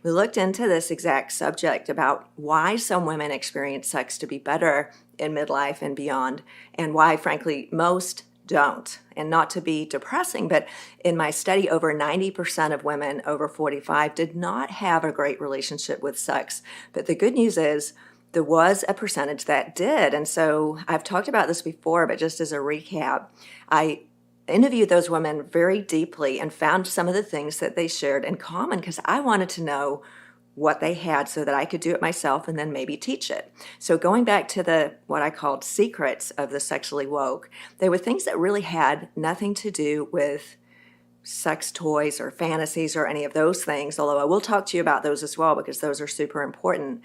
We looked into this exact subject about why some women experience sex to be better in midlife and beyond, and why, frankly, most don't. And not to be depressing, but in my study, over 90% of women over 45 did not have a great relationship with sex. But the good news is there was a percentage that did. And so I've talked about this before, but just as a recap, I interviewed those women very deeply and found some of the things that they shared in common because I wanted to know what they had so that I could do it myself and then maybe teach it. So going back to the what I called secrets of the sexually woke, they were things that really had nothing to do with sex toys or fantasies or any of those things, although I will talk to you about those as well because those are super important.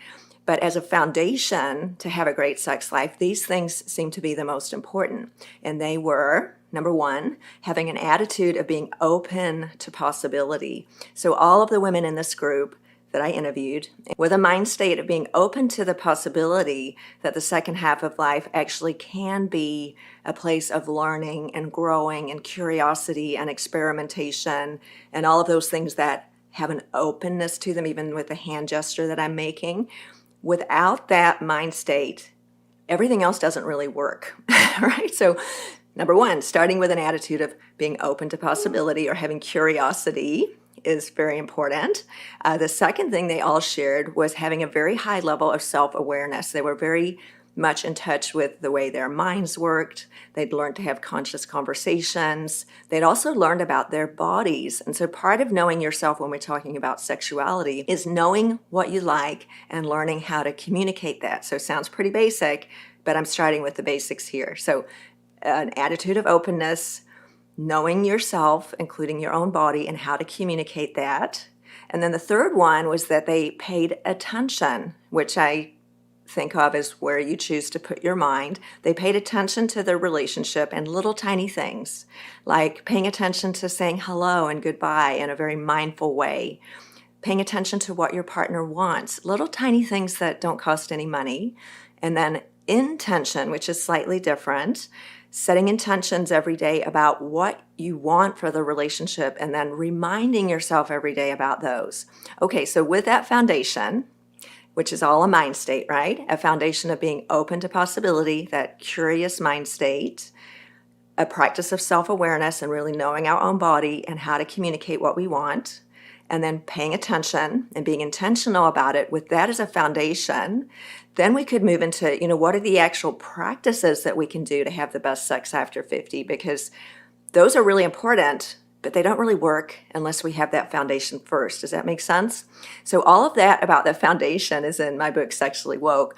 But as a foundation to have a great sex life, these things seem to be the most important. And they were, number one, having an attitude of being open to possibility. So all of the women in this group that I interviewed with a mind state of being open to the possibility that the second half of life actually can be a place of learning and growing and curiosity and experimentation and all of those things that have an openness to them, even with the hand gesture that I'm making. Without that mind state, everything else doesn't really work, right? So number one, starting with an attitude of being open to possibility or having curiosity is very important. The second thing they all shared was having a very high level of self-awareness. They were very much in touch with the way their minds worked. They'd learned to have conscious conversations. They'd also learned about their bodies. And so part of knowing yourself when we're talking about sexuality is knowing what you like and learning how to communicate that. So it sounds pretty basic, but I'm starting with the basics here. So an attitude of openness, knowing yourself, including your own body, and how to communicate that. And then the third one was that they paid attention, which I think of as where you choose to put your mind. They paid attention to their relationship and little tiny things, like paying attention to saying hello and goodbye in a very mindful way, paying attention to what your partner wants, little tiny things that don't cost any money, and then intention, which is slightly different, setting intentions every day about what you want for the relationship and then reminding yourself every day about those. Okay, so with that foundation, which is all a mind state, right? A foundation of being open to possibility, that curious mind state, a practice of self-awareness and really knowing our own body and how to communicate what we want, and then paying attention and being intentional about it. With that as a foundation, then we could move into, what are the actual practices that we can do to have the best sex after 50? Because those are really important, but they don't really work unless we have that foundation first. Does that make sense? So all of that about the foundation is in my book, Sexually Woke.